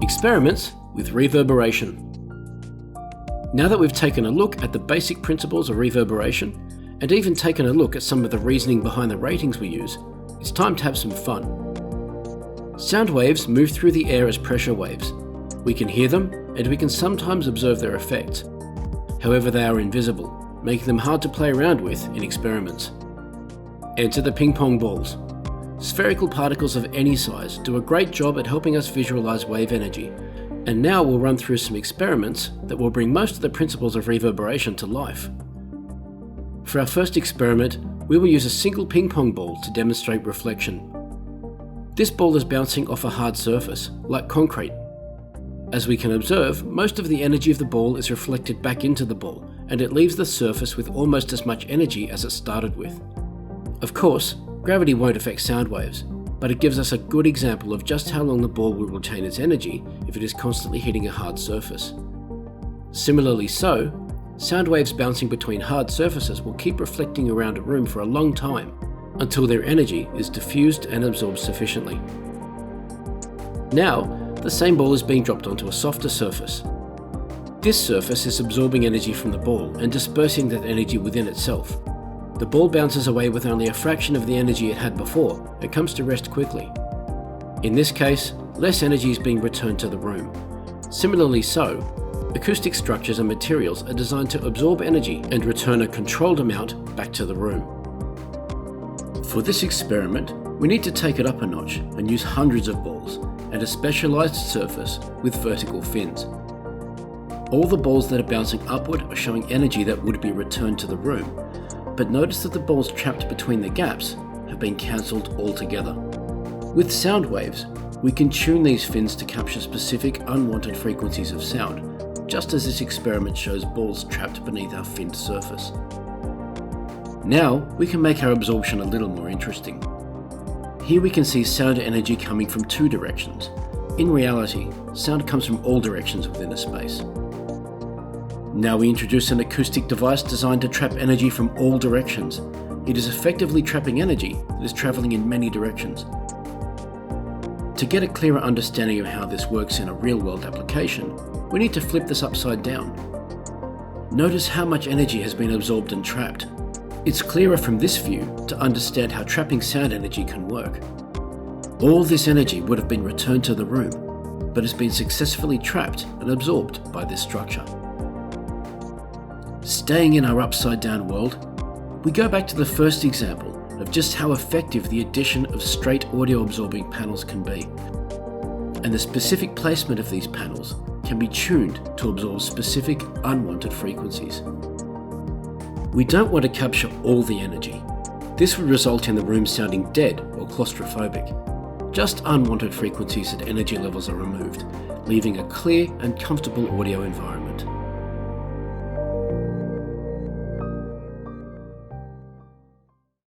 Experiments with reverberation. Now that we've taken a look at the basic principles of reverberation, and even taken a look at some of the reasoning behind the ratings we use, it's time to have some fun. Sound waves move through the air as pressure waves. We can hear them, and we can sometimes observe their effects. However, they are invisible, making them hard to play around with in experiments. Enter the ping pong balls. Spherical particles of any size do a great job at helping us visualize wave energy, and now we'll run through some experiments that will bring most of the principles of reverberation to life. For our first experiment, we will use a single ping pong ball to demonstrate reflection. This ball is bouncing off a hard surface, like concrete. As we can observe, most of the energy of the ball is reflected back into the ball, and it leaves the surface with almost as much energy as it started with. Of course, gravity won't affect sound waves, but it gives us a good example of just how long the ball will retain its energy if it is constantly hitting a hard surface. Similarly so, sound waves bouncing between hard surfaces will keep reflecting around a room for a long time, until their energy is diffused and absorbed sufficiently. Now, the same ball is being dropped onto a softer surface. This surface is absorbing energy from the ball and dispersing that energy within itself. The ball bounces away with only a fraction of the energy it had before and comes to rest quickly. In this case, less energy is being returned to the room. Similarly so, acoustic structures and materials are designed to absorb energy and return a controlled amount back to the room. For this experiment, we need to take it up a notch and use hundreds of balls and a specialized surface with vertical fins. All the balls that are bouncing upward are showing energy that would be returned to the room, but notice that the balls trapped between the gaps have been cancelled altogether. With sound waves, we can tune these fins to capture specific unwanted frequencies of sound, just as this experiment shows balls trapped beneath our finned surface. Now we can make our absorption a little more interesting. Here we can see sound energy coming from two directions. In reality, sound comes from all directions within a space. Now we introduce an acoustic device designed to trap energy from all directions. It is effectively trapping energy that is travelling in many directions. To get a clearer understanding of how this works in a real-world application, we need to flip this upside down. Notice how much energy has been absorbed and trapped. It's clearer from this view to understand how trapping sound energy can work. All this energy would have been returned to the room, but has been successfully trapped and absorbed by this structure. Staying in our upside down world, we go back to the first example of just how effective the addition of straight audio absorbing panels can be. And the specific placement of these panels can be tuned to absorb specific unwanted frequencies. We don't want to capture all the energy. This would result in the room sounding dead or claustrophobic. Just unwanted frequencies at energy levels are removed, leaving a clear and comfortable audio environment.